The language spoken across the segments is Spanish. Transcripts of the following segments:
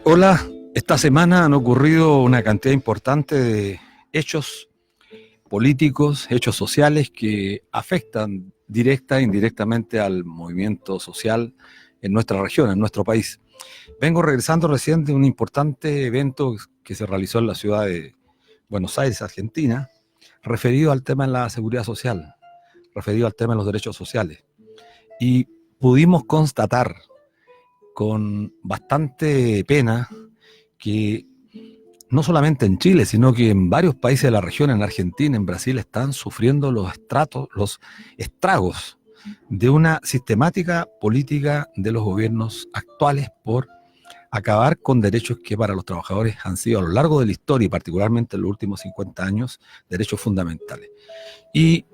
Hola, esta semana han ocurrido una cantidad importante de hechos políticos, hechos sociales que afectan directa e indirectamente al movimiento social en nuestra región, en nuestro país. Vengo regresando recién de un importante evento que se realizó en la ciudad de Buenos Aires, Argentina, referido al tema de la seguridad social, referido al tema de los derechos sociales. Y pudimos constatar con bastante pena que no solamente en Chile, sino que en varios países de la región, en Argentina, en Brasil, están sufriendo los estragos de una sistemática política de los gobiernos actuales por acabar con derechos que para los trabajadores han sido a lo largo de la historia y particularmente en los últimos 50 años, derechos fundamentales. Y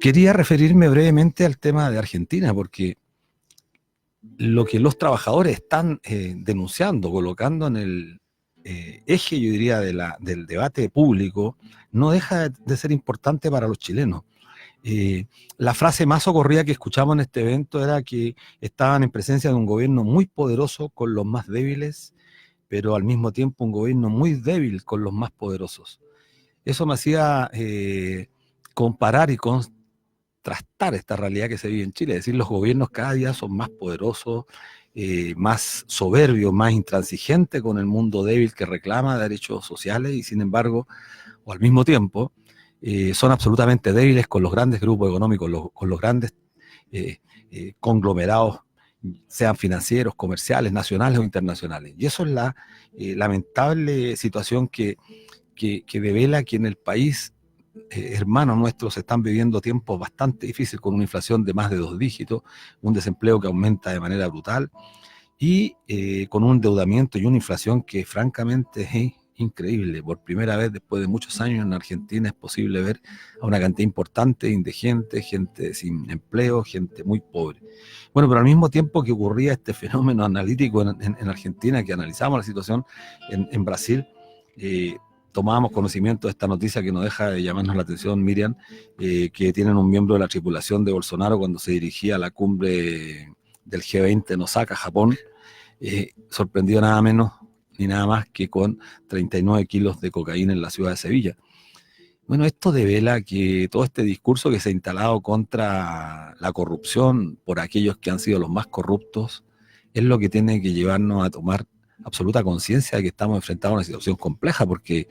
quería referirme brevemente al tema de Argentina, porque lo que los trabajadores están denunciando, colocando en el eje, yo diría, del debate público, no deja de ser importante para los chilenos. La frase más socorrida que escuchamos en este evento era que estaban en presencia de un gobierno muy poderoso con los más débiles, pero al mismo tiempo un gobierno muy débil con los más poderosos. Eso me hacía comparar y contrastar esta realidad que se vive en Chile, es decir, los gobiernos cada día son más poderosos, más soberbios, más intransigentes con el mundo débil que reclama derechos sociales y sin embargo, o al mismo tiempo, son absolutamente débiles con los grandes grupos económicos, con los grandes conglomerados, sean financieros, comerciales, nacionales o internacionales. Y eso es la lamentable situación que devela que en el país hermanos nuestros están viviendo tiempos bastante difíciles con una inflación de más de 2 dígitos, un desempleo que aumenta de manera brutal y con un endeudamiento y una inflación que francamente es increíble. Por primera vez después de muchos años en Argentina es posible ver a una cantidad importante de indigentes, gente sin empleo, gente muy pobre. Bueno, pero al mismo tiempo que ocurría este fenómeno analítico en Argentina, que analizamos la situación en Brasil, eh, tomábamos conocimiento de esta noticia que no deja de llamarnos la atención, Miriam, que tienen un miembro de la tripulación de Bolsonaro cuando se dirigía a la cumbre del G20 en Osaka, Japón, sorprendió nada menos ni nada más que con 39 kilos de cocaína en la ciudad de Sevilla. Bueno, esto devela que todo este discurso que se ha instalado contra la corrupción por aquellos que han sido los más corruptos es lo que tiene que llevarnos a tomar absoluta conciencia de que estamos enfrentados a una situación compleja, porque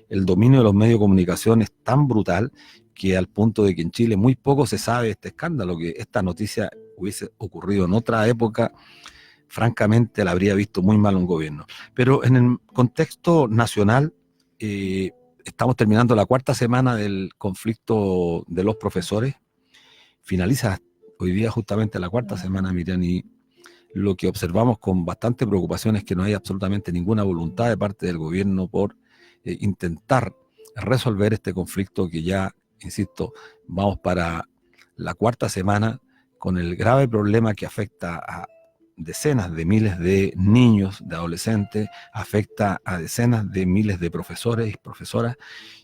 el dominio de los medios de comunicación es tan brutal que al punto de que en Chile muy poco se sabe de este escándalo, que esta noticia hubiese ocurrido en otra época, francamente la habría visto muy mal un gobierno. Pero en el contexto nacional, estamos terminando la cuarta semana del conflicto de los profesores, finaliza hoy día justamente la cuarta semana, Miriam, y lo que observamos con bastante preocupación es que no hay absolutamente ninguna voluntad de parte del gobierno por intentar resolver este conflicto que ya, insisto, vamos para la cuarta semana con el grave problema que afecta a decenas de miles de niños, de adolescentes, afecta a decenas de miles de profesores y profesoras,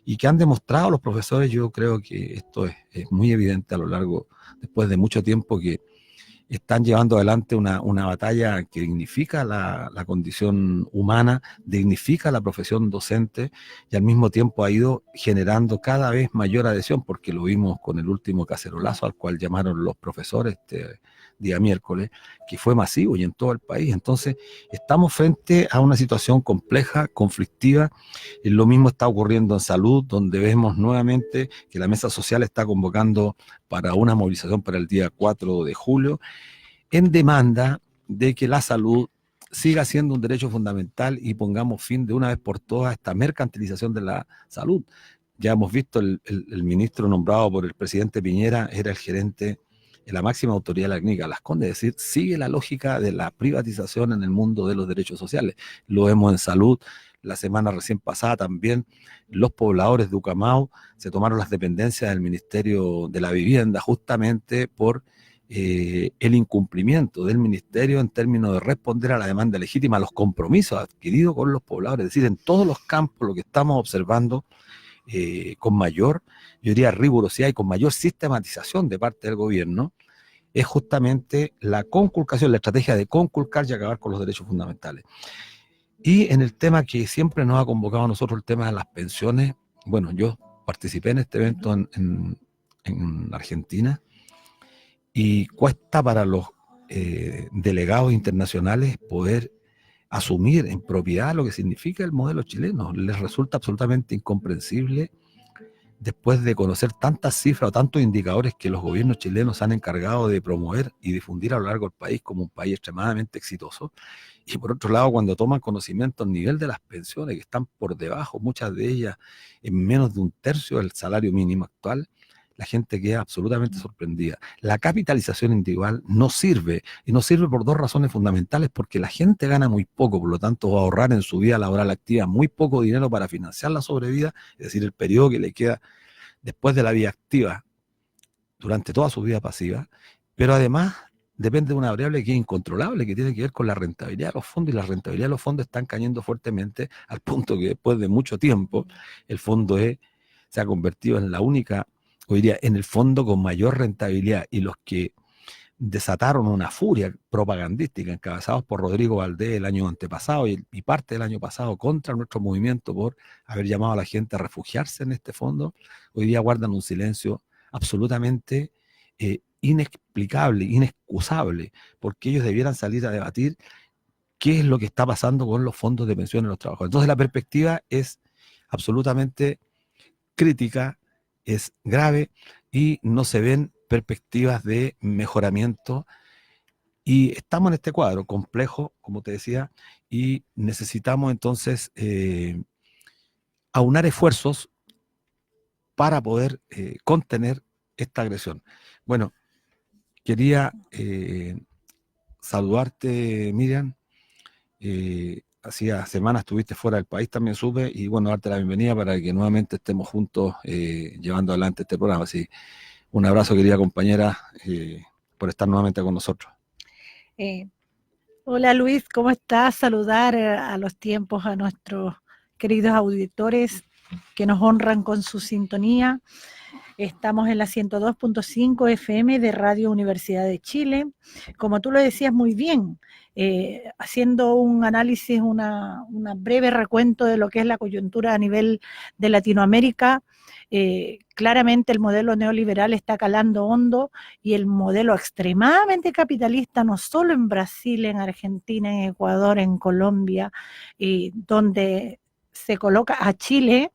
y que han demostrado los profesores, yo creo que esto es muy evidente a lo largo, después de mucho tiempo, que están llevando adelante una batalla que dignifica la condición humana, dignifica la profesión docente y al mismo tiempo ha ido generando cada vez mayor adhesión, porque lo vimos con el último cacerolazo al cual llamaron los profesores este día miércoles, que fue masivo y en todo el país. Entonces, estamos frente a una situación compleja, conflictiva. Lo mismo está ocurriendo en salud, donde vemos nuevamente que la mesa social está convocando para una movilización para el día 4 de julio, en demanda de que la salud siga siendo un derecho fundamental y pongamos fin de una vez por todas a esta mercantilización de la salud. Ya hemos visto el ministro nombrado por el presidente Piñera, era el gerente de la máxima autoridad de la clínica Las Condes, es decir, sigue la lógica de la privatización en el mundo de los derechos sociales. Lo vemos en salud. La semana recién pasada también los pobladores de Ucamau se tomaron las dependencias del Ministerio de la Vivienda justamente por el incumplimiento del ministerio en términos de responder a la demanda legítima, a los compromisos adquiridos con los pobladores. Es decir, en todos los campos lo que estamos observando con mayor, yo diría, rigurosidad y con mayor sistematización de parte del gobierno es justamente la conculcación, la estrategia de conculcar y acabar con los derechos fundamentales. Y en el tema que siempre nos ha convocado a nosotros, el tema de las pensiones, bueno, yo participé en este evento en Argentina y cuesta para los delegados internacionales poder asumir en propiedad lo que significa el modelo chileno. Les resulta absolutamente incomprensible después de conocer tantas cifras o tantos indicadores que los gobiernos chilenos han encargado de promover y difundir a lo largo del país como un país extremadamente exitoso. Y por otro lado, cuando toman conocimiento al nivel de las pensiones, que están por debajo, muchas de ellas en menos de un tercio del salario mínimo actual, la gente queda absolutamente sorprendida. La capitalización individual no sirve, y no sirve por dos razones fundamentales, porque la gente gana muy poco, por lo tanto va a ahorrar en su vida laboral activa muy poco dinero para financiar la sobrevida, es decir, el periodo que le queda después de la vida activa durante toda su vida pasiva, pero además depende de una variable que es incontrolable, que tiene que ver con la rentabilidad de los fondos, y la rentabilidad de los fondos están cayendo fuertemente al punto que después de mucho tiempo el fondo se ha convertido en la única, hoy día, en el fondo con mayor rentabilidad, y los que desataron una furia propagandística encabezados por Rodrigo Valdés el año antepasado y parte del año pasado contra nuestro movimiento por haber llamado a la gente a refugiarse en este fondo, hoy día guardan un silencio absolutamente inexplicable, inexcusable, porque ellos debieran salir a debatir qué es lo que está pasando con los fondos de pensiones de los trabajadores. Entonces la perspectiva es absolutamente crítica, es grave y no se ven perspectivas de mejoramiento, y estamos en este cuadro complejo, como te decía, y necesitamos entonces aunar esfuerzos para poder contener esta agresión. Bueno, quería saludarte, Miriam. Hacía semanas estuviste fuera del país, también supe, y bueno, darte la bienvenida para que nuevamente estemos juntos llevando adelante este programa. Así, un abrazo, querida compañera, por estar nuevamente con nosotros. Hola Luis, ¿cómo estás? Saludar a los tiempos a nuestros queridos auditores que nos honran con su sintonía. Estamos en la 102.5 FM de Radio Universidad de Chile. Como tú lo decías muy bien, haciendo un análisis, una breve recuento de lo que es la coyuntura a nivel de Latinoamérica, claramente el modelo neoliberal está calando hondo, y el modelo extremadamente capitalista, no solo en Brasil, en Argentina, en Ecuador, en Colombia, donde se coloca a Chile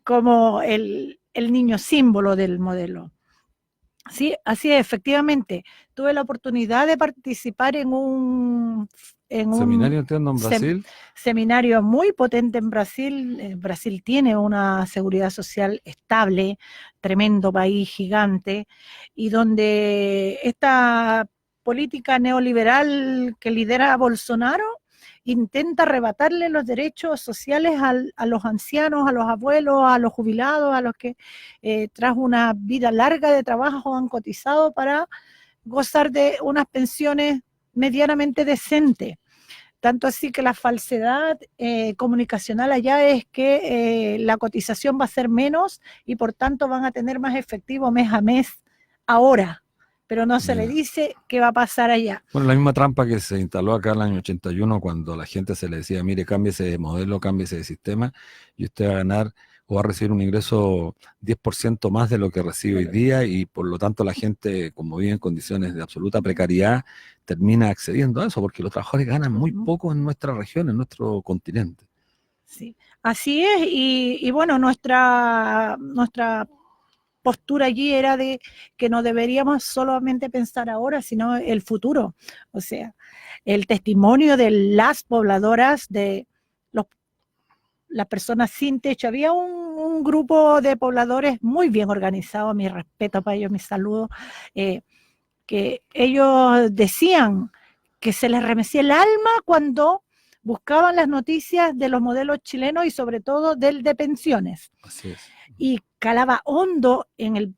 como el niño símbolo del modelo. Sí, así es, efectivamente. Tuve la oportunidad de participar en un seminario, entiendo, en Brasil. Seminario muy potente en Brasil. Brasil tiene una seguridad social estable, tremendo país, gigante, y donde esta política neoliberal que lidera Bolsonaro intenta arrebatarle los derechos sociales a los ancianos, a los abuelos, a los jubilados, a los que tras una vida larga de trabajo han cotizado para gozar de unas pensiones medianamente decentes. Tanto así que la falsedad comunicacional allá es que la cotización va a ser menos y por tanto van a tener más efectivo mes a mes ahora, pero no se le dice qué va a pasar allá. Bueno, la misma trampa que se instaló acá en el año 81, cuando a la gente se le decía, mire, cámbiese de modelo, cámbiese de sistema, y usted va a ganar o va a recibir un ingreso 10% más de lo que recibe hoy día, y por lo tanto la gente, como vive en condiciones de absoluta precariedad, termina accediendo a eso, porque los trabajadores ganan muy poco en nuestra región, en nuestro continente. Sí, así es, y bueno, nuestra postura allí era de que no deberíamos solamente pensar ahora, sino el futuro. O sea, el testimonio de las pobladoras, de las personas sin techo. Había un grupo de pobladores muy bien organizado, mi respeto para ellos, mis saludos, que ellos decían que se les remecía el alma cuando buscaban las noticias de los modelos chilenos y sobre todo del de pensiones. Así es. Y calaba hondo en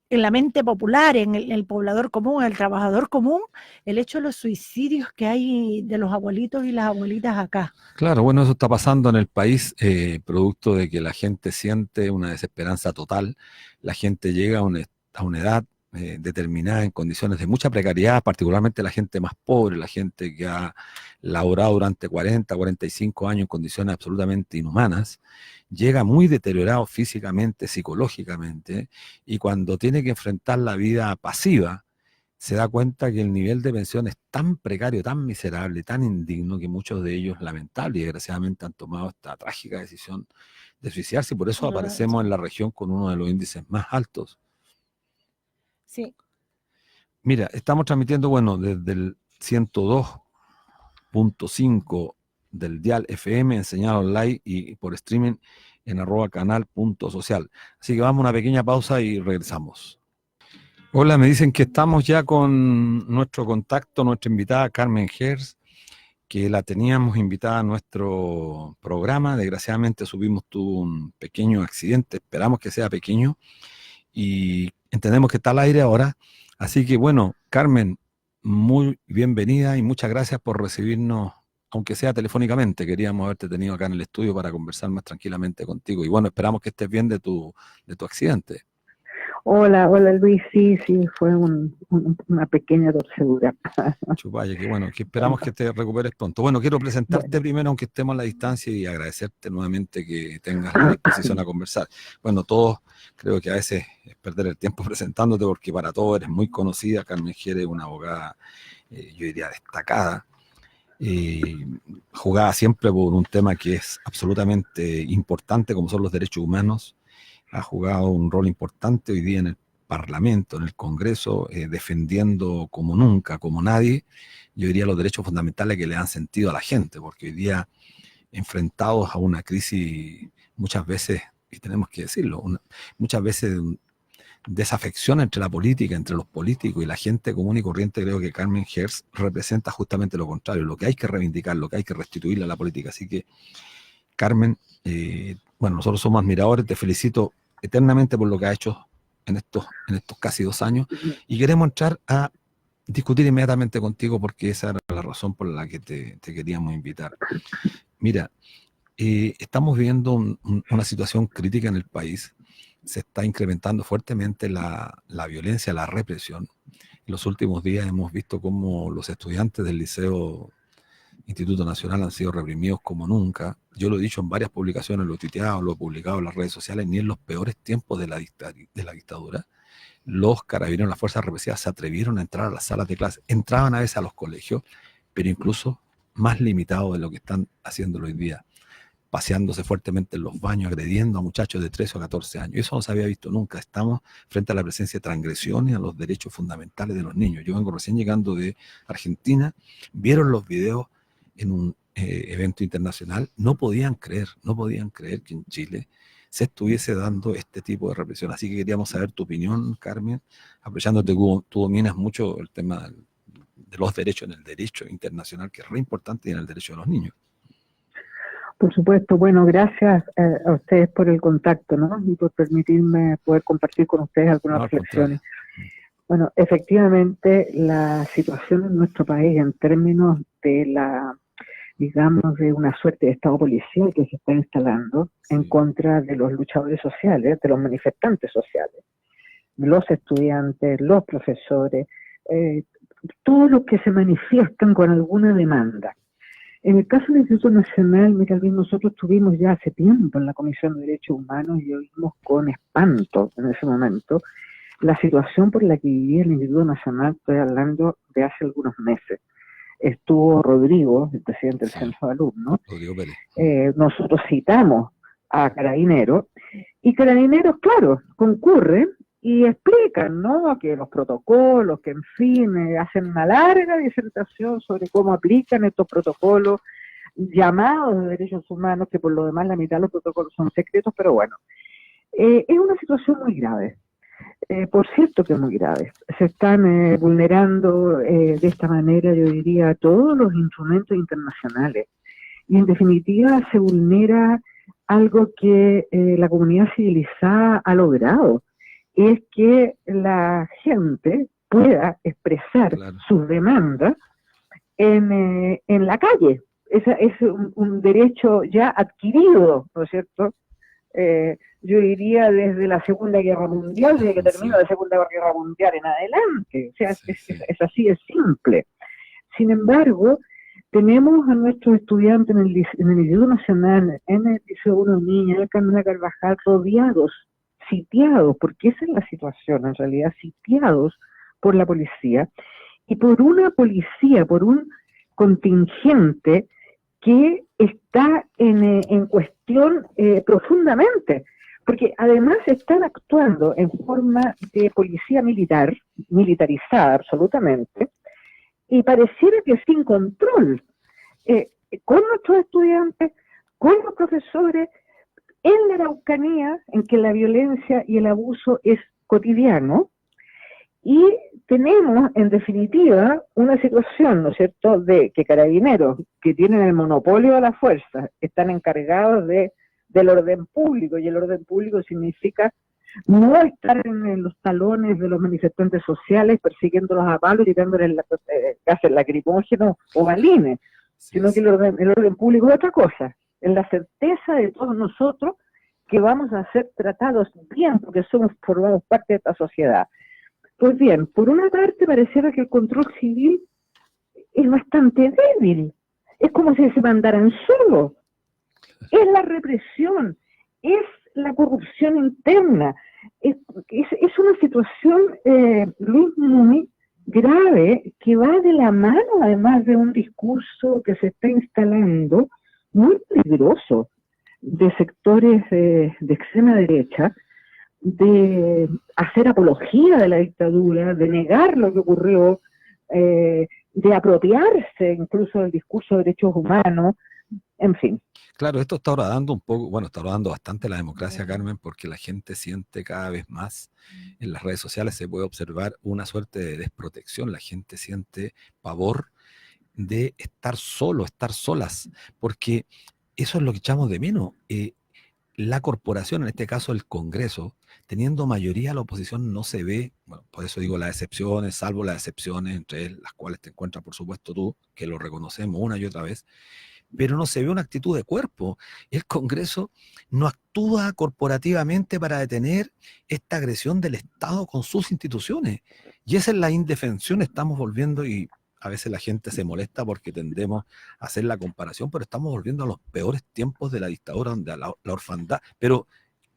la mente popular, en el poblador común, el trabajador común, el hecho de los suicidios que hay de los abuelitos y las abuelitas acá. Claro, bueno, eso está pasando en el país, producto de que la gente siente una desesperanza total. La gente llega a una edad determinada en condiciones de mucha precariedad, particularmente la gente más pobre, la gente que ha laborado durante 40, 45 años en condiciones absolutamente inhumanas, llega muy deteriorado físicamente, psicológicamente, y cuando tiene que enfrentar la vida pasiva, se da cuenta que el nivel de pensión es tan precario, tan miserable, tan indigno, que muchos de ellos, lamentable y desgraciadamente, han tomado esta trágica decisión de suicidarse, y por eso aparecemos en la región con uno de los índices más altos. Sí. Mira, estamos transmitiendo, bueno, desde el 102.5 del dial FM, en señal online y por streaming en @canal.social. Así que vamos a una pequeña pausa y regresamos. Hola, me dicen que estamos ya con nuestro contacto, nuestra invitada Carmen Gers, que la teníamos invitada a nuestro programa. Desgraciadamente tuvo un pequeño accidente, esperamos que sea pequeño, y entendemos que está al aire ahora. Así que bueno, Carmen, muy bienvenida y muchas gracias por recibirnos, aunque sea telefónicamente. Queríamos haberte tenido acá en el estudio para conversar más tranquilamente contigo. Y bueno, esperamos que estés bien de tu accidente. Hola Luis, sí, fue una pequeña torcedura. Chupaya, que bueno, que esperamos que te recuperes pronto. Bueno, quiero presentarte primero, aunque estemos a la distancia, y agradecerte nuevamente que tengas la disposición a conversar. Bueno, todos creo que a veces es perder el tiempo presentándote, porque para todos eres muy conocida. Carmen Gers es una abogada, yo diría, destacada, jugada siempre por un tema que es absolutamente importante, como son los derechos humanos. Ha jugado un rol importante hoy día en el Parlamento, en el Congreso, defendiendo como nunca, como nadie, yo diría, los derechos fundamentales que le dan sentido a la gente, porque hoy día, enfrentados a una crisis muchas veces, y tenemos que decirlo, muchas veces desafección entre la política, entre los políticos y la gente común y corriente, creo que Carmen Gers representa justamente lo contrario, lo que hay que reivindicar, lo que hay que restituirle a la política. Así que, Carmen, bueno, nosotros somos admiradores, te felicito eternamente por lo que has hecho en estos casi 2 años, y queremos entrar a discutir inmediatamente contigo, porque esa era la razón por la que te queríamos invitar. Mira, estamos viviendo una situación crítica en el país. Se está incrementando fuertemente la violencia, la represión. En los últimos días hemos visto cómo los estudiantes del Liceo Instituto Nacional han sido reprimidos como nunca. Yo lo he dicho en varias publicaciones, lo he tuiteado, lo he publicado en las redes sociales. Ni en los peores tiempos de la dictadura, los carabineros, las fuerzas represivas, se atrevieron a entrar a las salas de clase. Entraban a veces a los colegios, pero incluso más limitados de lo que están haciendo hoy día, paseándose fuertemente en los baños, agrediendo a muchachos de 13 o 14 años. Eso no se había visto nunca. Estamos frente a la presencia de transgresiones a los derechos fundamentales de los niños. Yo vengo recién llegando de Argentina, vieron los videos en un evento internacional, no podían creer que en Chile se estuviese dando este tipo de represión. Así que queríamos saber tu opinión, Carmen, apreciándote que tú dominas mucho el tema de los derechos en el derecho internacional, que es re importante, y en el derecho de los niños. Por supuesto, bueno, gracias a ustedes por el contacto, ¿no? Y por permitirme poder compartir con ustedes algunas reflexiones. Bueno, efectivamente, la situación en nuestro país en términos de digamos, de una suerte de estado policial que se está instalando en contra de los luchadores sociales, de los manifestantes sociales, los estudiantes, los profesores, todos los que se manifiestan con alguna demanda. En el caso del Instituto Nacional, mira, nosotros tuvimos ya hace tiempo en la Comisión de Derechos Humanos y oímos con espanto en ese momento la situación por la que vivía el Instituto Nacional. Estoy hablando de hace algunos meses. Estuvo Rodrigo, el presidente del Censo de Alumnos. Nosotros citamos a Carabineros, y Carabineros, claro, concurren y explican, ¿no?, que los protocolos, que en fin, hacen una larga disertación sobre cómo aplican estos protocolos llamados de derechos humanos, que por lo demás la mitad de los protocolos son secretos, pero bueno, es una situación muy grave. Por cierto que es muy grave. Se están vulnerando de esta manera, yo diría, todos los instrumentos internacionales. Y en definitiva se vulnera algo que la comunidad civilizada ha logrado, y es que la gente pueda expresar sus demandas en la calle. Es un derecho ya adquirido, ¿no es cierto?, yo diría desde la Segunda Guerra Mundial, desde que terminó la Segunda Guerra Mundial en adelante. O sea, es así de simple. Sin embargo, tenemos a nuestros estudiantes en el Instituto Nacional, en el Liceo 1 Niña, en el Carmela Carvajal, rodeados, sitiados, porque esa es la situación en realidad, sitiados por la policía, y por una policía, por un contingente que está en cuestión profundamente, porque además están actuando en forma de policía militar, militarizada absolutamente, y pareciera que sin control, con nuestros estudiantes, con los profesores, en la Araucanía, en que la violencia y el abuso es cotidiano, y tenemos, en definitiva, una situación, ¿no es cierto?, de que carabineros que tienen el monopolio de la fuerza están encargados del orden público, y el orden público significa no estar en los talones de los manifestantes sociales persiguiéndolos a palos, tirándoles gases lacrimógenos o balines, sino que el orden público es otra cosa, es la certeza de todos nosotros que vamos a ser tratados bien porque formamos parte de esta sociedad. Pues bien, por una parte pareciera que el control civil es bastante débil, es como si se mandaran solos, es la represión, es la corrupción interna, es una situación, Luis, muy grave, que va de la mano además de un discurso que se está instalando muy peligroso de sectores de extrema derecha, de hacer apología de la dictadura, de negar lo que ocurrió, de apropiarse incluso del discurso de derechos humanos, en fin. Claro, esto está horadando un poco, bueno, está horadando bastante la democracia, Carmen, porque la gente siente cada vez más, en las redes sociales se puede observar una suerte de desprotección, la gente siente pavor de estar solo, estar solas, porque eso es lo que echamos de menos. La corporación, en este caso el Congreso, teniendo mayoría la oposición no se ve, bueno, por eso digo las excepciones, salvo las excepciones, entre las cuales te encuentras por supuesto tú, que lo reconocemos una y otra vez, pero no se ve una actitud de cuerpo. El Congreso no actúa corporativamente para detener esta agresión del Estado con sus instituciones. Y esa es la indefensión, estamos volviendo, y a veces la gente se molesta porque tendemos a hacer la comparación, pero estamos volviendo a los peores tiempos de la dictadura, donde la orfandad, pero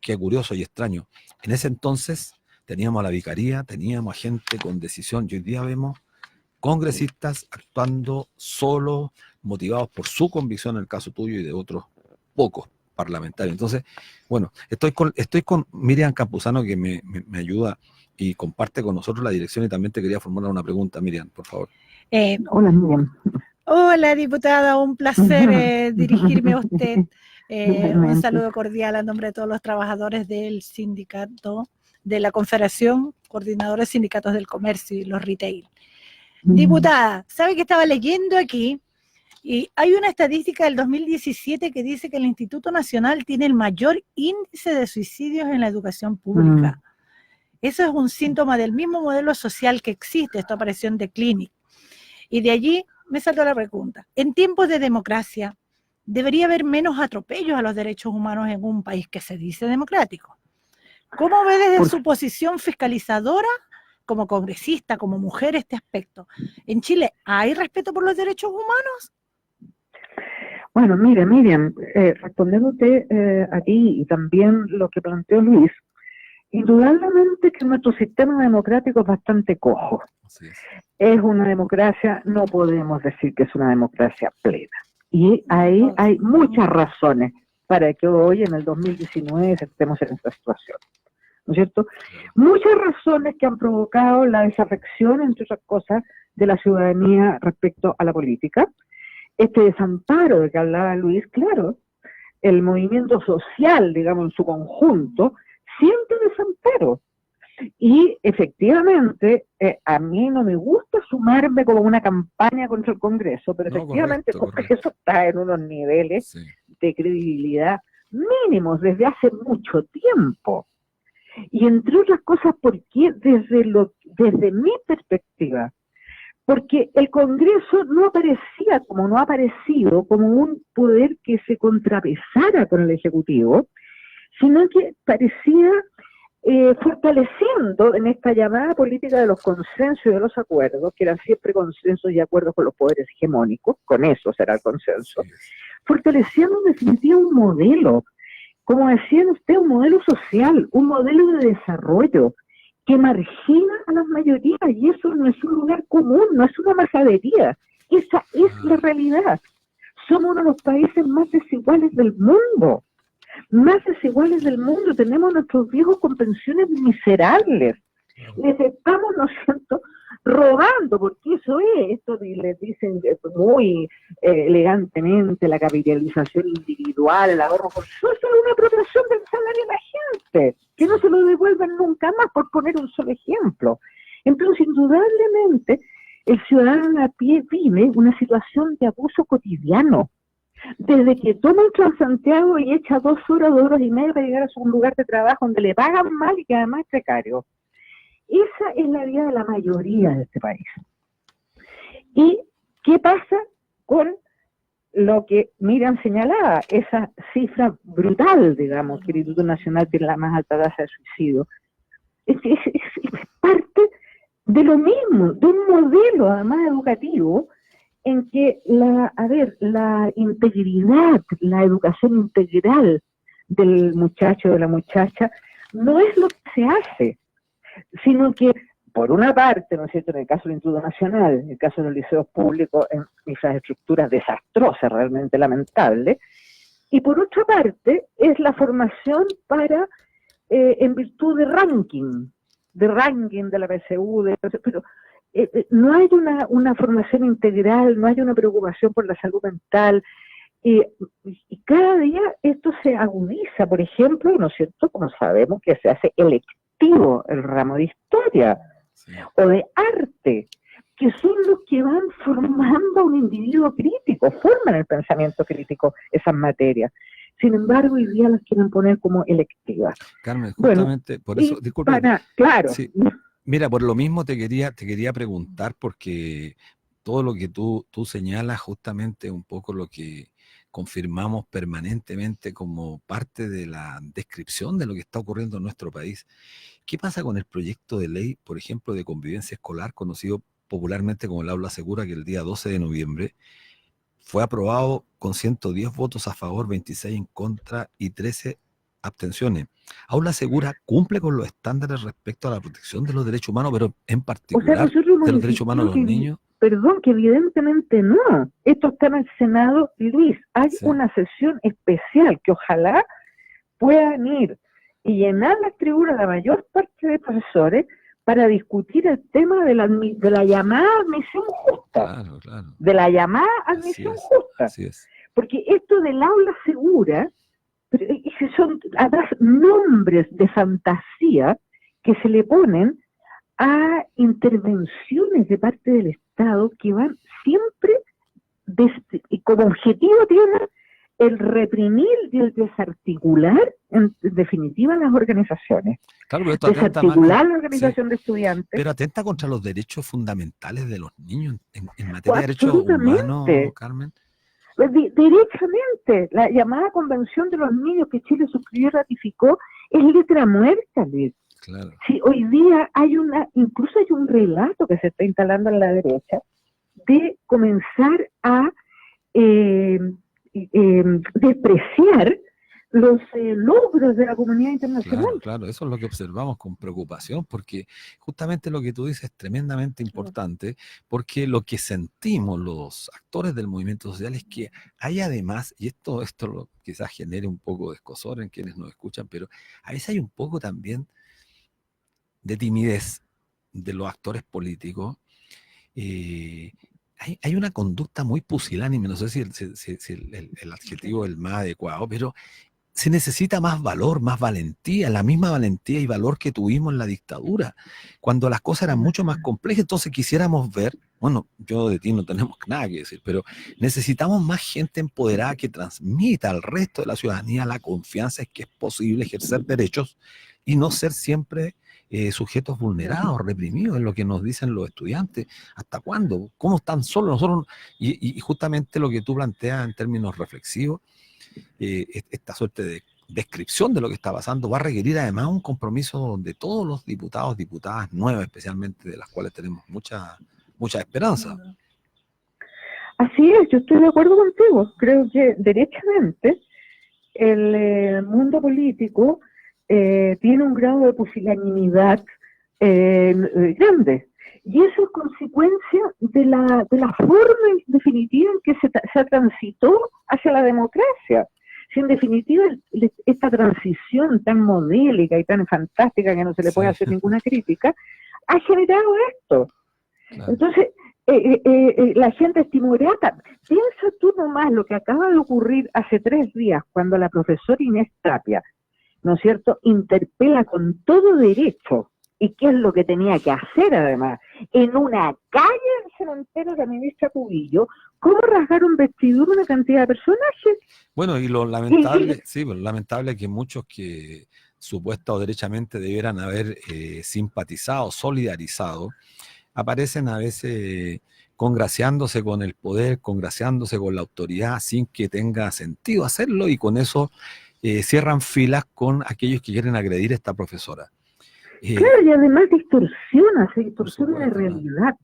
qué curioso y extraño, en ese entonces teníamos a la vicaría, teníamos a gente con decisión, y hoy día vemos congresistas actuando solos, motivados por su convicción, en el caso tuyo y de otros pocos parlamentarios. Entonces, bueno, estoy con Miriam Campuzano, que me ayuda y comparte con nosotros la dirección, y también te quería formular una pregunta, Miriam, por favor. Hola, Miriam. Hola, diputada, un placer dirigirme a usted. Un saludo cordial a nombre de todos los trabajadores del sindicato, de la Confederación, coordinadores sindicatos del comercio y los retail. Diputada, ¿sabe que estaba leyendo aquí? Y hay una estadística del 2017 que dice que el Instituto Nacional tiene el mayor índice de suicidios en la educación pública. Eso es un síntoma del mismo modelo social que existe, esto apareció en The Clinic. Y de allí me saltó la pregunta. En tiempos de democracia, ¿debería haber menos atropellos a los derechos humanos en un país que se dice democrático? ¿Cómo ve desde su posición fiscalizadora, como congresista, como mujer, este aspecto? ¿En Chile hay respeto por los derechos humanos? Bueno, mira, Miriam, respondiéndote a ti y también lo que planteó Luis, indudablemente que nuestro sistema democrático es bastante cojo. Es una democracia, no podemos decir que es una democracia plena. Y ahí hay muchas razones para que hoy, en el 2019, estemos en esta situación, ¿no es cierto? Muchas razones que han provocado la desafección, entre otras cosas, de la ciudadanía respecto a la política. Este desamparo de que hablaba Luis, claro, el movimiento social, digamos, en su conjunto, siente desamparo. Y efectivamente, a mí no me gusta sumarme como una campaña contra el Congreso, pero efectivamente el Congreso está en unos niveles de credibilidad mínimos desde hace mucho tiempo. Y entre otras cosas, ¿por qué? Desde mi perspectiva, porque el Congreso no aparecía, como no ha aparecido, como un poder que se contrapesara con el Ejecutivo, sino que parecía fortaleciendo en esta llamada política de los consensos y de los acuerdos, que eran siempre consensos y acuerdos con los poderes hegemónicos, con eso será el consenso, fortaleciendo en definitiva un modelo, como decían ustedes, un modelo social, un modelo de desarrollo que margina a las mayorías, y eso no es un lugar común, no es una majadería, esa es la realidad. Somos uno de los países más desiguales del mundo. Tenemos nuestros viejos con pensiones miserables. Les estamos, ¿no es cierto?, robando, porque eso es, esto les dicen muy elegantemente, la capitalización individual, el ahorro forzoso, es una apropiación del salario de la gente, que no se lo devuelven nunca más, por poner un solo ejemplo. Entonces, indudablemente, el ciudadano a pie vive una situación de abuso cotidiano. Desde que toma un Transantiago y echa 2 horas, 2 horas y media para llegar a su lugar de trabajo donde le pagan mal y que además es precario. Esa es la vida de la mayoría de este país. ¿Y qué pasa con lo que Miriam señalaba? Esa cifra brutal, digamos, que el Instituto Nacional tiene la más alta tasa de suicidio. Es parte de lo mismo, de un modelo además educativo, en que la integridad, la educación integral del muchacho o de la muchacha no es lo que se hace, sino que, por una parte, ¿no es cierto?, en el caso del Instituto Nacional, en el caso de los liceos públicos, en infraestructuras desastrosas, realmente lamentables, y por otra parte, es la formación para, en virtud de ranking de la PSU, pero no hay una formación integral, no hay una preocupación por la salud mental, y cada día esto se agudiza. Por ejemplo, ¿no es cierto?, como sabemos que se hace electivo el ramo de historia, sí, o de arte, que son los que van formando a un individuo crítico, forman el pensamiento crítico esas materias. Sin embargo, hoy día las quieren poner como electivas. Carmen, justamente por eso, disculpe. Claro. Sí. Mira, por lo mismo te quería preguntar, porque todo lo que tú señalas justamente un poco lo que confirmamos permanentemente como parte de la descripción de lo que está ocurriendo en nuestro país. ¿Qué pasa con el proyecto de ley, por ejemplo, de convivencia escolar, conocido popularmente como el Aula Segura, que el día 12 de noviembre fue aprobado con 110 votos a favor, 26 en contra y 13 abstenciones? Aula Segura cumple con los estándares respecto a la protección de los derechos humanos, pero en particular de los derechos humanos de los niños. Perdón, que evidentemente no. Esto está en el Senado, Luis. Hay una sesión especial que ojalá puedan ir y llenar las tribunas la mayor parte de profesores para discutir el tema de la llamada admisión justa. Claro. De la llamada admisión justa. Así es. Porque esto del aula segura, son además nombres de fantasía que se le ponen a intervenciones de parte del Estado que van siempre y como objetivo tienen el reprimir y el desarticular, en definitiva, las organizaciones. Claro, pero esto desarticular la organización de estudiantes. Pero atenta contra los derechos fundamentales de los niños en materia de derechos humanos, Carmen. Derechamente, la llamada Convención de los Niños que Chile suscribió y ratificó es letra muerta, Luis. Claro. Sí, hoy día incluso hay un relato que se está instalando en la derecha de comenzar a despreciar los logros de la comunidad internacional. Claro, eso es lo que observamos con preocupación, porque justamente lo que tú dices es tremendamente importante, porque lo que sentimos los actores del movimiento social es que hay además, y esto quizás genere un poco de escozor en quienes nos escuchan, pero a veces hay un poco también de timidez de los actores políticos. Hay una conducta muy pusilánime, no sé si el adjetivo es el más adecuado, pero se necesita más valor, más valentía, la misma valentía y valor que tuvimos en la dictadura, cuando las cosas eran mucho más complejas. Entonces quisiéramos ver, bueno, yo de ti no tenemos nada que decir, pero necesitamos más gente empoderada que transmita al resto de la ciudadanía la confianza en que es posible ejercer derechos y no ser siempre sujetos vulnerados, reprimidos, es lo que nos dicen los estudiantes. ¿Hasta cuándo? ¿Cómo están solos? Nosotros, y justamente lo que tú planteas en términos reflexivos, esta suerte descripción de lo que está pasando va a requerir además un compromiso de todos los diputados, diputadas nuevas, especialmente de las cuales tenemos mucha esperanza. Así es, yo estoy de acuerdo contigo. Creo que derechamente el mundo político tiene un grado de pusilanimidad grande. Y eso es consecuencia de la forma definitiva en que se transitó hacia la democracia. Si en definitiva esta transición tan modélica y tan fantástica que no se le puede hacer ninguna crítica, ha generado esto. Claro. Entonces, la gente es timorata. Piensa tú nomás lo que acaba de ocurrir hace 3 días, cuando la profesora Inés Tapia, ¿no es cierto?, interpela con todo derecho, y qué es lo que tenía que hacer además, en una calle del cementerio de la ministra Cubillo, cómo rasgaron vestidura una cantidad de personajes. Bueno, y lo lamentable, sí, lo lamentable es que muchos que supuesta o derechamente debieran haber simpatizado, solidarizado, aparecen a veces congraciándose con el poder, congraciándose con la autoridad, sin que tenga sentido hacerlo, y con eso cierran filas con aquellos que quieren agredir a esta profesora. Claro, y además se distorsiona la realidad.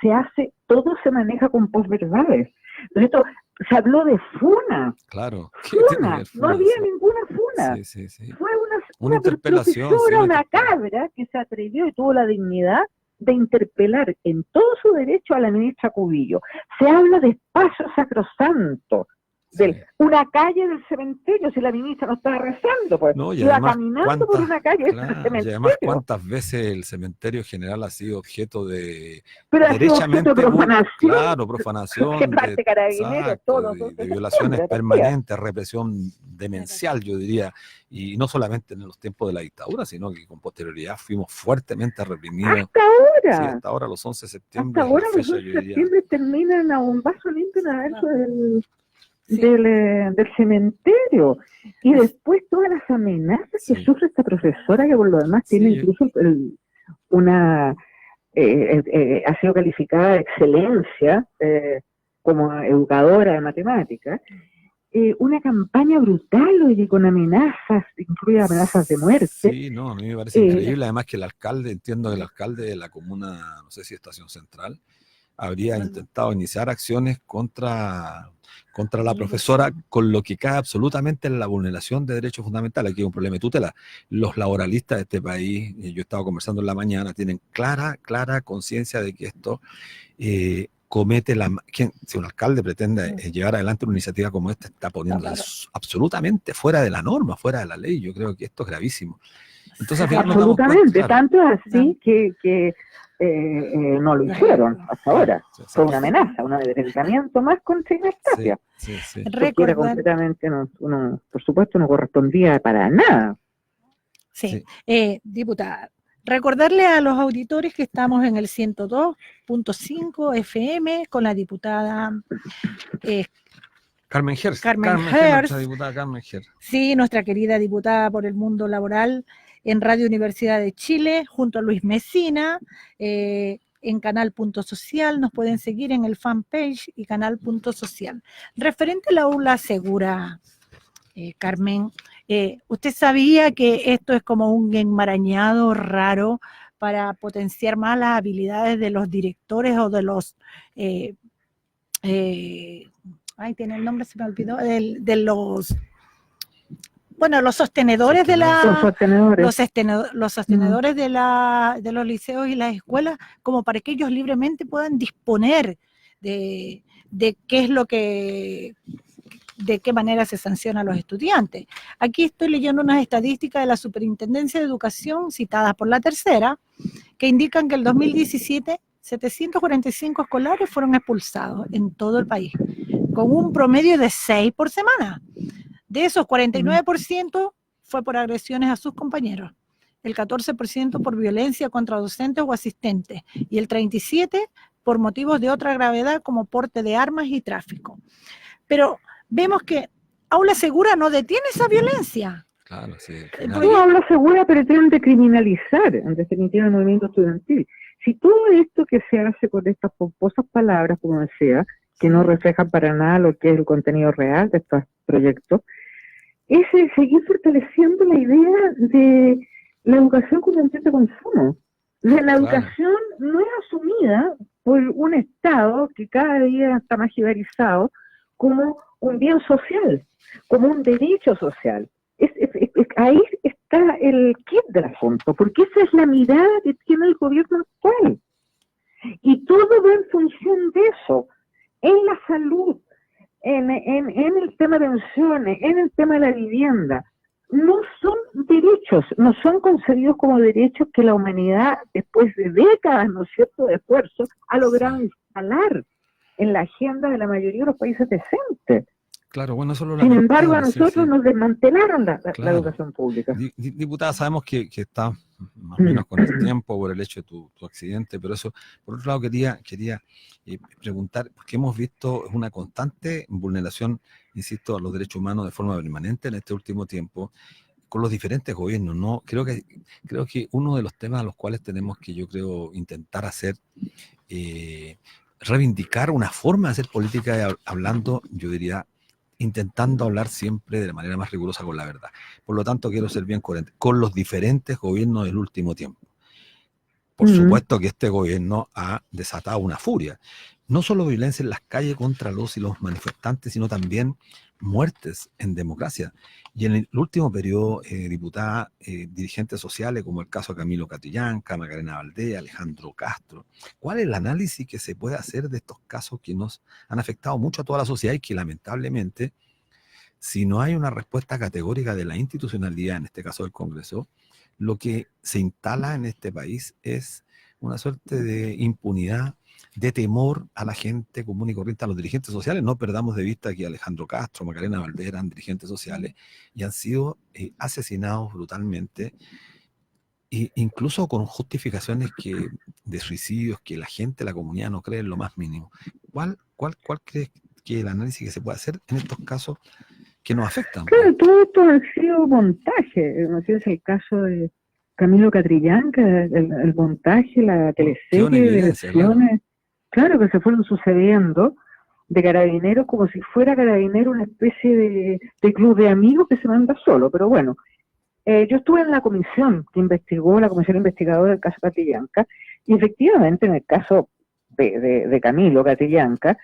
Se hace, todo se maneja con posverdades. Esto, se habló de funa. Claro. Funa, no había ninguna funa. Sí. Fue una interpelación, una cabra que se atrevió y tuvo la dignidad de interpelar en todo su derecho a la ministra Cubillo. Se habla de espacio sacrosanto, de una calle del cementerio, si la ministra no estaba rezando, pues no, iba caminando por una calle del cementerio. Y además, ¿cuántas veces el cementerio general ha sido objeto de derechamente profanación? Claro, profanación, de violaciones permanentes, represión demencial, yo diría, y no solamente en los tiempos de la dictadura, sino que con posterioridad fuimos fuertemente reprimidos. Hasta ahora. Sí, hasta ahora, los 11 de septiembre. Hasta ahora los 11 de septiembre terminan a un vaso limpio adentro del cementerio, y después todas las amenazas que sufre esta profesora, que por lo demás tiene incluso ha sido calificada de excelencia como educadora de matemáticas, una campaña brutal, oye, con amenazas, incluye amenazas de muerte. Sí, no, a mí me parece increíble, además que entiendo que el alcalde de la comuna, no sé si Estación Central, habría intentado iniciar acciones contra la profesora, con lo que cae absolutamente en la vulneración de derechos fundamentales. Aquí hay un problema de tutela. Los laboralistas de este país, yo he estado conversando en la mañana, tienen clara conciencia de que esto comete si un alcalde pretende llevar adelante una iniciativa como esta, está poniéndose absolutamente fuera de la norma, fuera de la ley. Yo creo que esto es gravísimo. Entonces, al final absolutamente, tanto así que no lo hicieron hasta ahora. Fue una amenaza, un amedrentamiento más contra Inés Tapia. Sí. Porque era completamente, por supuesto, no correspondía para nada. Sí. Diputada, recordarle a los auditores que estamos en el 102.5 FM con la diputada Carmen Hertz. Nuestra diputada Carmen Hertz. Sí, nuestra querida diputada por el mundo laboral en Radio Universidad de Chile, junto a Luis Mesina, en Canal.social, nos pueden seguir en el fanpage y Canal.social. Referente a la aula segura, Carmen, ¿usted sabía que esto es como un enmarañado raro para potenciar más las habilidades de los directores o de los... tiene el nombre, se me olvidó, de los... Bueno, los sostenedores de los sostenedores de los liceos y las escuelas, como para que ellos libremente puedan disponer de qué es lo que, de qué manera se sanciona a los estudiantes. Aquí estoy leyendo unas estadísticas de la Superintendencia de Educación citadas por la tercera, que indican que en el 2017 745 escolares fueron expulsados en todo el país, con un promedio de 6 por semana. De esos, 49% fue por agresiones a sus compañeros, el 14% por violencia contra docentes o asistentes, y el 37% por motivos de otra gravedad como porte de armas y tráfico. Pero vemos que Aula Segura no detiene esa violencia. Claro, sí. No, Aula Segura pretende criminalizar, en definitiva, el movimiento estudiantil. Si todo esto que se hace con estas pomposas palabras, como decía, que no reflejan para nada lo que es el contenido real de estos proyectos, es seguir fortaleciendo la idea de la educación como un bien de consumo. La Claro, educación no es asumida por un Estado que cada día está más jerarquizado como un bien social, como un derecho social. Ahí está el kit del asunto, porque esa es la mirada que tiene el gobierno actual. Y todo va en función de eso, en la salud, en el tema de pensiones, en el tema de la vivienda. No son derechos, no son concebidos como derechos que la humanidad, después de décadas, ¿no es cierto?, de esfuerzo, ha logrado sí. instalar en la agenda de la mayoría de los países decentes. Claro, bueno, eso lo Sin embargo, a lamentable, sí, nosotros sí. nos desmantelaron la Claro. educación pública. Diputada, sabemos que está más o menos con el tiempo por el hecho de tu accidente, pero eso, por otro lado, quería preguntar, porque hemos visto una constante vulneración, insisto, a los derechos humanos de forma permanente en este último tiempo, con los diferentes gobiernos, ¿no? Creo que uno de los temas a los cuales tenemos que, yo creo, intentar hacer, reivindicar una forma de hacer política hablando, yo diría, intentando hablar siempre de la manera más rigurosa con la verdad. Por lo tanto, quiero ser bien coherente con los diferentes gobiernos del último tiempo. Por supuesto que este gobierno ha desatado una furia. No solo violencia en las calles contra los y los manifestantes, sino también muertes en democracia. Y en el último periodo, diputada, dirigentes sociales, como el caso de Camilo Catrillanca, Macarena Valdés, Alejandro Castro. ¿Cuál es el análisis que se puede hacer de estos casos que nos han afectado mucho a toda la sociedad y que lamentablemente, si no hay una respuesta categórica de la institucionalidad, en este caso del Congreso, lo que se instala en este país es una suerte de impunidad, de temor a la gente común y corriente, a los dirigentes sociales? No perdamos de vista que Alejandro Castro, Macarena Valdés eran dirigentes sociales y han sido asesinados brutalmente, e incluso con justificaciones de suicidios que la gente, la comunidad no cree en lo más mínimo. ¿Cuál crees que es el análisis que se puede hacer en estos casos que nos afectan? Claro, todo esto ha sido montaje. No sé, es el caso de Camilo Catrillanca, el montaje, la teleserie de elecciones, claro, que se fueron sucediendo de Carabineros como si fuera Carabineros una especie de club de amigos que se manda solo. Pero bueno, yo estuve en la comisión que investigó, la comisión investigadora del caso Catrillanca, y efectivamente en el caso de Camilo Catrillanca,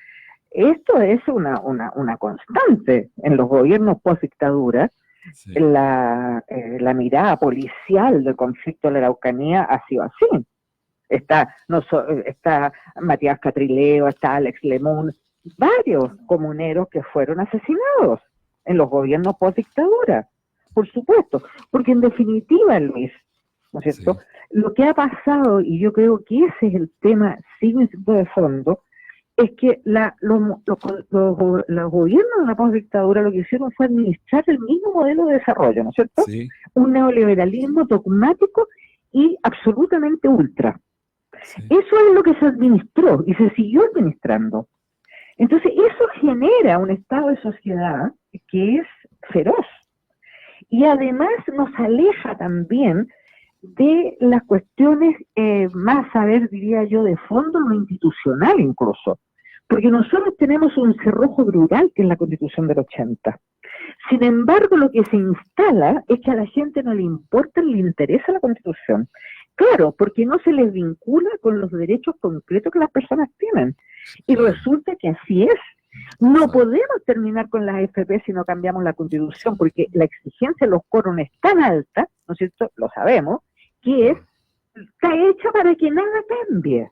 esto es una constante en los gobiernos post-dictadura. Sí. La mirada policial del conflicto de la Araucanía ha sido así. Está Matías Catrileo, está Alex Lemún, varios comuneros que fueron asesinados en los gobiernos post-dictadura, por supuesto, porque en definitiva, Luis, ¿no es cierto? Sí. Lo que ha pasado, y yo creo que ese es el tema, sigo insistiendo de fondo, es que los gobiernos de la postdictadura lo que hicieron fue administrar el mismo modelo de desarrollo, ¿no es cierto? Sí. Un neoliberalismo dogmático y absolutamente ultra. Sí. Eso es lo que se administró y se siguió administrando. Entonces, eso genera un estado de sociedad que es feroz. Y además nos aleja también de las cuestiones más, diría yo, de fondo, lo institucional incluso. Porque nosotros tenemos un cerrojo brutal que es la Constitución del 80. Sin embargo, lo que se instala es que a la gente no le importa, le interesa la Constitución. Claro, porque no se les vincula con los derechos concretos que las personas tienen. Y resulta que así es. No podemos terminar con las AFP si no cambiamos la Constitución, porque la exigencia de los quórum es tan alta, ¿no es cierto?, lo sabemos, que está hecha para que nada cambie.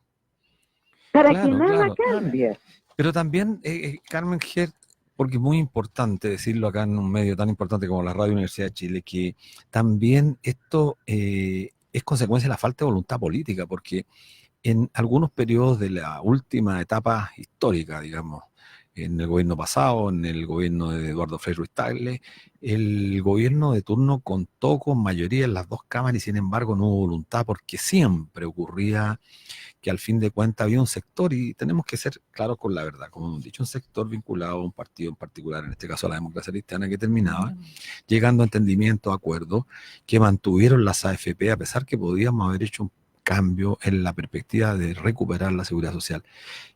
Para que nada cambie. Pero también, Carmen Ger, porque es muy importante decirlo acá en un medio tan importante como la Radio Universidad de Chile, que también esto es consecuencia de la falta de voluntad política, porque en algunos periodos de la última etapa histórica, digamos, en el gobierno pasado, en el gobierno de Eduardo Frei Ruiz-Tagle, el gobierno de turno contó con mayoría en las dos cámaras y sin embargo no hubo voluntad, porque siempre ocurría que al fin de cuentas había un sector, y tenemos que ser claros con la verdad, como hemos dicho, un sector vinculado a un partido en particular, en este caso a la democracia cristiana, que terminaba llegando a entendimientos, acuerdos, que mantuvieron las AFP, a pesar que podíamos haber hecho un cambio en la perspectiva de recuperar la seguridad social.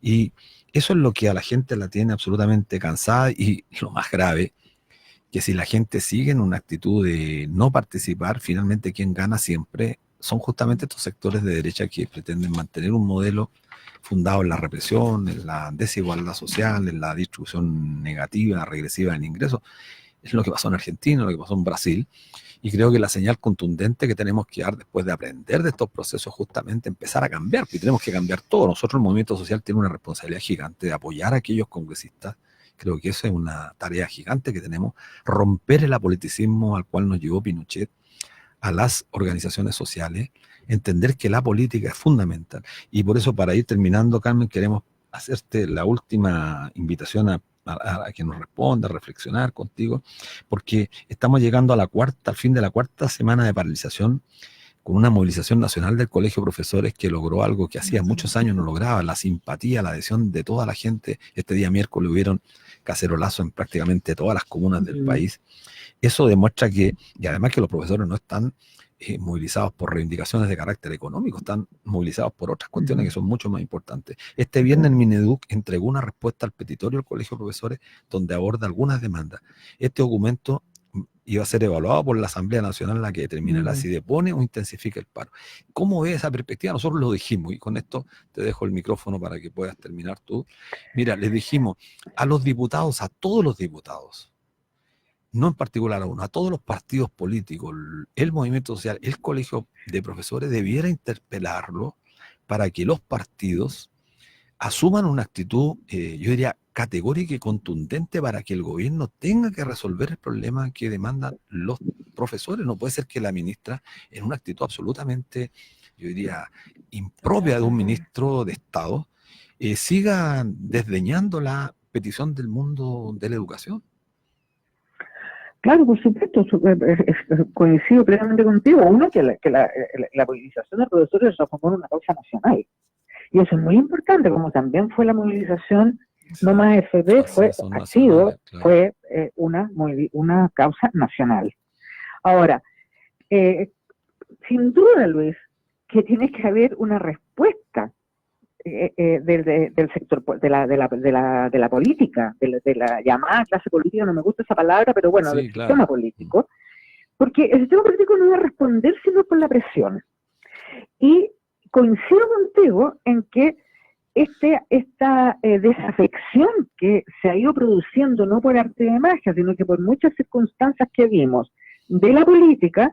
Y eso es lo que a la gente la tiene absolutamente cansada, y lo más grave, que si la gente sigue en una actitud de no participar, finalmente quien gana siempre son justamente estos sectores de derecha que pretenden mantener un modelo fundado en la represión, en la desigualdad social, en la distribución negativa, regresiva del ingreso. Es lo que pasó en Argentina, lo que pasó en Brasil, y creo que la señal contundente que tenemos que dar después de aprender de estos procesos es justamente empezar a cambiar, porque tenemos que cambiar todo. Nosotros, el movimiento social, tiene una responsabilidad gigante de apoyar a aquellos congresistas. Creo que esa es una tarea gigante que tenemos, romper el apoliticismo al cual nos llevó Pinochet, a las organizaciones sociales, entender que la política es fundamental. Y por eso, para ir terminando, Carmen, queremos hacerte la última invitación a que nos responda, a reflexionar contigo, porque estamos llegando a al fin de la cuarta semana de paralización, con una movilización nacional del Colegio de Profesores que logró algo que hacía muchos años no lograba, la simpatía, la adhesión de toda la gente. Este día miércoles hubieron cacerolazos en prácticamente todas las comunas del país. Eso demuestra que, y además que los profesores no están movilizados por reivindicaciones de carácter económico, están movilizados por otras cuestiones que son mucho más importantes. Este viernes el Mineduc entregó una respuesta al petitorio del Colegio de Profesores donde aborda algunas demandas. Este documento iba a ser evaluado por la Asamblea Nacional, la que determinará si depone o intensifica el paro. ¿Cómo ves esa perspectiva? Nosotros lo dijimos, y con esto te dejo el micrófono para que puedas terminar tú. Mira, les dijimos a los diputados, a todos los diputados, no en particular a uno, a todos los partidos políticos, el movimiento social, el Colegio de Profesores debiera interpelarlo para que los partidos asuman una actitud, yo diría, categórica y contundente para que el gobierno tenga que resolver el problema que demandan los profesores. No puede ser que la ministra, en una actitud absolutamente, yo diría, impropia de un ministro de Estado, siga desdeñando la petición del mundo de la educación. Claro, por supuesto, coincido plenamente contigo. Uno, que la movilización de profesores se transformó en una causa nacional. Y eso es muy importante, como también fue la movilización No Más FP, fue una causa nacional. Ahora, sin duda, Luis, que tiene que haber una respuesta del sector de la política, de la llamada clase política, no me gusta esa palabra, pero bueno, del sistema político, porque el sistema político no va a responder sino con la presión. Y coincido contigo en que esta desafección que se ha ido produciendo no por arte de magia, sino que por muchas circunstancias que vimos de la política,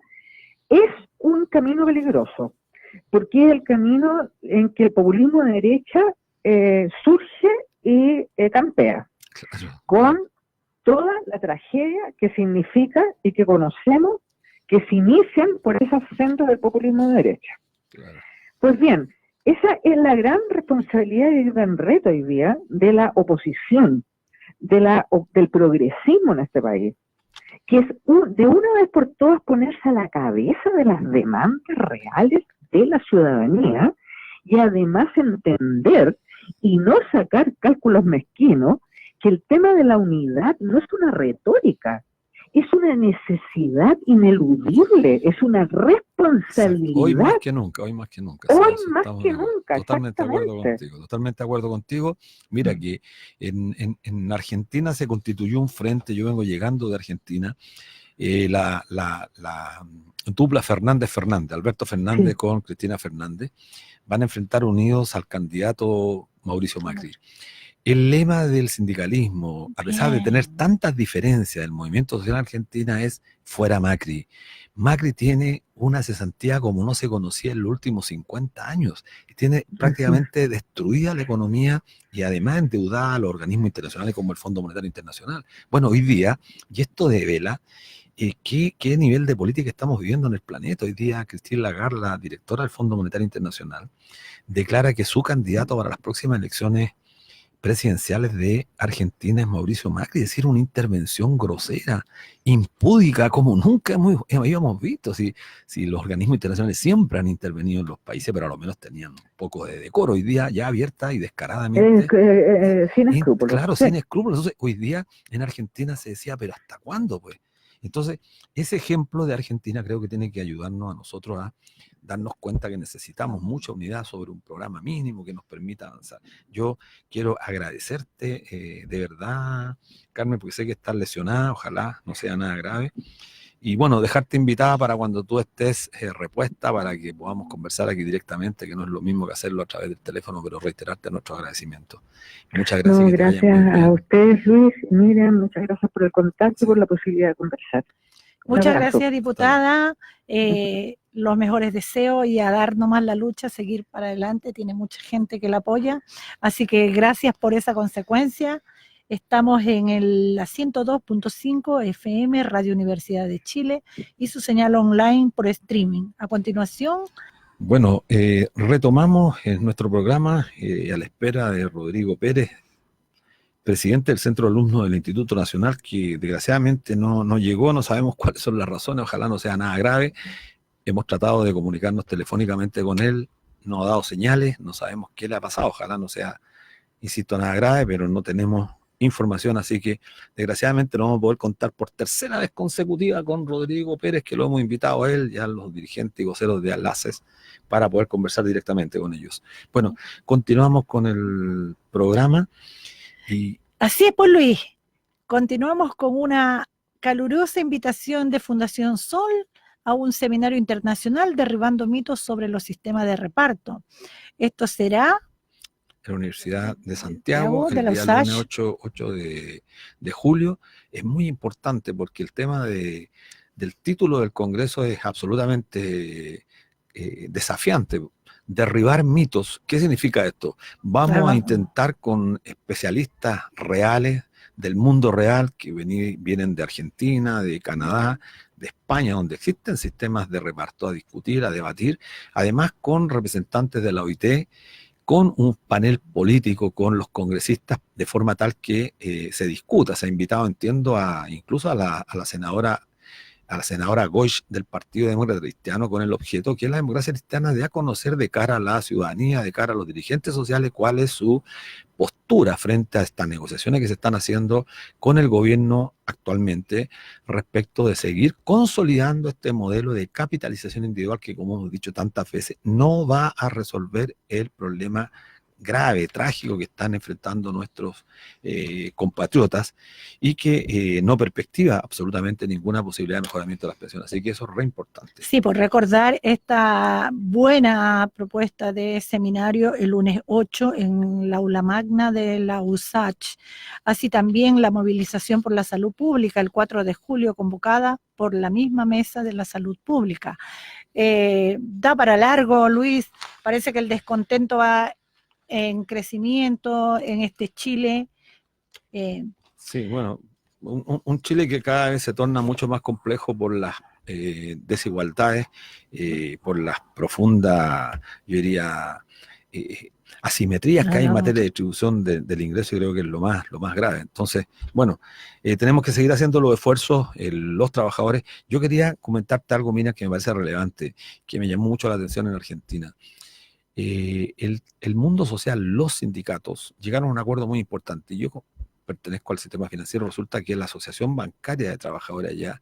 es un camino peligroso, porque es el camino en que el populismo de derecha surge y campea, con toda la tragedia que significa y que conocemos que se inician por esas sendas del populismo de derecha. Claro. Pues bien, esa es la gran responsabilidad y el gran reto hoy día de la oposición, del progresismo en este país, que es de una vez por todas ponerse a la cabeza de las demandas reales de la ciudadanía y además entender y no sacar cálculos mezquinos que el tema de la unidad no es una retórica, es una necesidad ineludible, es una responsabilidad. Hoy más que nunca. Hoy más que nunca, totalmente de acuerdo contigo. Mira que en Argentina se constituyó un frente, yo vengo llegando de Argentina, la dupla Fernández-Fernández, Alberto Fernández con Cristina Fernández, van a enfrentar unidos al candidato Mauricio Macri. El lema del sindicalismo, a pesar de tener tantas diferencias del movimiento social en Argentina, es fuera Macri. Macri tiene una cesantía como no se conocía en los últimos 50 años. Tiene prácticamente destruida la economía y además endeudada a los organismos internacionales como el Fondo Monetario Internacional. Bueno, hoy día, y esto devela qué nivel de política estamos viviendo en el planeta. Hoy día, Christine Lagarde, la directora del Fondo Monetario Internacional, declara que su candidato para las próximas elecciones presidenciales de Argentina es Mauricio Macri, es decir, una intervención grosera, impúdica, como nunca habíamos visto. Si los organismos internacionales siempre han intervenido en los países, pero a lo menos tenían un poco de decoro. Hoy día ya abierta y descaradamente. Sin escrúpulos. Claro, sin escrúpulos. Entonces, hoy día en Argentina se decía, pero ¿hasta cuándo? Pues Entonces, ese ejemplo de Argentina creo que tiene que ayudarnos a nosotros a darnos cuenta que necesitamos mucha unidad sobre un programa mínimo que nos permita avanzar. Yo quiero agradecerte de verdad, Carmen, porque sé que estás lesionada, ojalá no sea nada grave. Y bueno, dejarte invitada para cuando tú estés repuesta, para que podamos conversar aquí directamente, que no es lo mismo que hacerlo a través del teléfono, pero reiterarte nuestro agradecimiento. Muchas gracias. No, que te vaya muy gracias bien. a ustedes, Luis, Miriam, muchas gracias por el contacto y por la posibilidad de conversar. Un Muchas abrazo. gracias, diputada. Los mejores deseos y a dar nomás la lucha, seguir para adelante. Tiene mucha gente que la apoya. Así que gracias por esa consecuencia. Estamos en la 102.5 FM, Radio Universidad de Chile, y su señal online por streaming. A continuación. Bueno, retomamos nuestro programa a la espera de Rodrigo Pérez, presidente del Centro de Alumnos del Instituto Nacional, que desgraciadamente no llegó, no sabemos cuáles son las razones, ojalá no sea nada grave. Hemos tratado de comunicarnos telefónicamente con él, no ha dado señales, no sabemos qué le ha pasado, ojalá no sea, insisto, nada grave, pero no tenemos información, así que desgraciadamente no vamos a poder contar por tercera vez consecutiva con Rodrigo Pérez, que lo hemos invitado a él y a los dirigentes y voceros de ALACES para poder conversar directamente con ellos. Bueno, continuamos con el programa. Y así es, pues, Luis. Continuamos con una calurosa invitación de Fundación Sol a un seminario internacional derribando mitos sobre los sistemas de reparto. Esto será en la Universidad de Santiago, de el la día USACH. lunes 8 de julio. Es muy importante porque el tema del título del Congreso es absolutamente desafiante. Derribar mitos. ¿Qué significa esto? Vamos a intentar con especialistas reales del mundo real que vienen de Argentina, de Canadá, de España, donde existen sistemas de reparto, a discutir, a debatir, además con representantes de la OIT, con un panel político, con los congresistas, de forma tal que se discuta. Se ha invitado, entiendo, incluso a la senadora Goich del Partido Demócrata Cristiano, con el objeto que es la democracia cristiana de a conocer de cara a la ciudadanía, de cara a los dirigentes sociales, cuál es su postura frente a estas negociaciones que se están haciendo con el gobierno actualmente respecto de seguir consolidando este modelo de capitalización individual que, como hemos dicho tantas veces, no va a resolver el problema grave, trágico que están enfrentando nuestros compatriotas y que no perspectiva absolutamente ninguna posibilidad de mejoramiento de las pensiones. Así que eso es re importante. Sí, por recordar esta buena propuesta de seminario el lunes 8 en la aula magna de la USACH. Así también la movilización por la salud pública el 4 de julio convocada por la misma mesa de la salud pública. Da para largo, Luis, parece que el descontento va en crecimiento en este Chile. Sí, bueno, un Chile que cada vez se torna mucho más complejo por las desigualdades, por las profundas, yo diría, asimetrías que hay en materia de distribución del ingreso, y creo que es lo más grave. Entonces, bueno, tenemos que seguir haciendo los esfuerzos, los trabajadores. Yo quería comentarte algo, Mina, que me parece relevante, que me llamó mucho la atención en Argentina. El mundo social, los sindicatos, llegaron a un acuerdo muy importante. Yo pertenezco al sistema financiero, resulta que la Asociación Bancaria de Trabajadores allá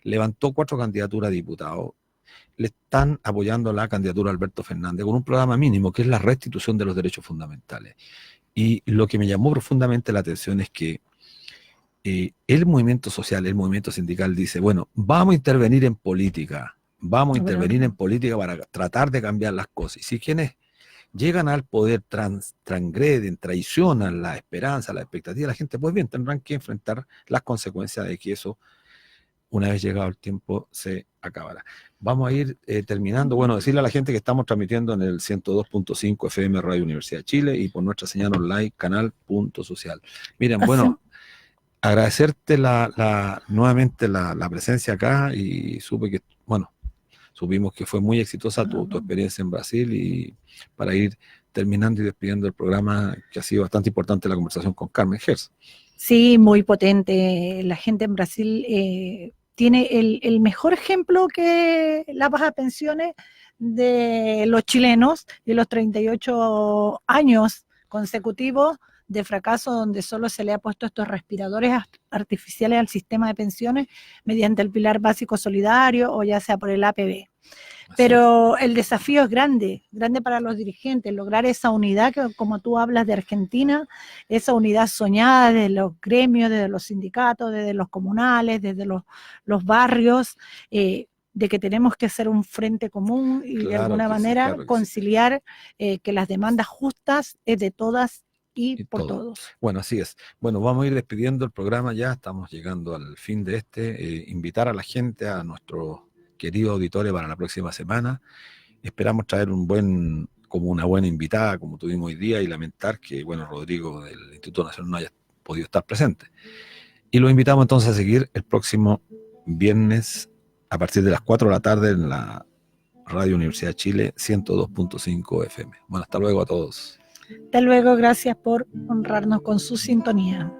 levantó 4 candidaturas a diputados, le están apoyando la candidatura a Alberto Fernández con un programa mínimo que es la restitución de los derechos fundamentales. Y lo que me llamó profundamente la atención es que el movimiento social, el movimiento sindical dice, bueno, vamos a intervenir en política, para tratar de cambiar las cosas. Y si quienes llegan al poder transgreden, traicionan la esperanza, la expectativa de la gente, pues bien, tendrán que enfrentar las consecuencias de que eso, una vez llegado el tiempo, se acabará. Vamos a ir terminando. Bueno, decirle a la gente que estamos transmitiendo en el 102.5 FM Radio Universidad de Chile y por nuestra señal online, canal Punto Social. Miren, bueno, agradecerte nuevamente la presencia acá, y supimos que fue muy exitosa tu experiencia en Brasil, y para ir terminando y despidiendo el programa, que ha sido bastante importante la conversación con Carmen Gers. Sí, muy potente. La gente en Brasil tiene el mejor ejemplo que la baja de pensiones de los chilenos, de los 38 años consecutivos de fracaso donde solo se le ha puesto estos respiradores artificiales al sistema de pensiones mediante el pilar básico solidario o ya sea por el APB. Pero el desafío es grande, grande para los dirigentes, lograr esa unidad que, como tú hablas de Argentina, esa unidad soñada desde los gremios, desde los sindicatos, desde los comunales, desde los barrios, de que tenemos que hacer un frente común y de alguna manera conciliar que las demandas justas es de todas y por todos. Bueno, así es. Bueno, vamos a ir despidiendo el programa ya, estamos llegando al fin de invitar a la gente, a nuestro querido auditorio para la próxima semana. Esperamos traer como una buena invitada, como tuvimos hoy día, y lamentar que, bueno, Rodrigo del Instituto Nacional no haya podido estar presente. Y lo invitamos entonces a seguir el próximo viernes a partir de las 4 de la tarde en la Radio Universidad de Chile 102.5 FM. Bueno, hasta luego a todos. Hasta luego, gracias por honrarnos con su sintonía.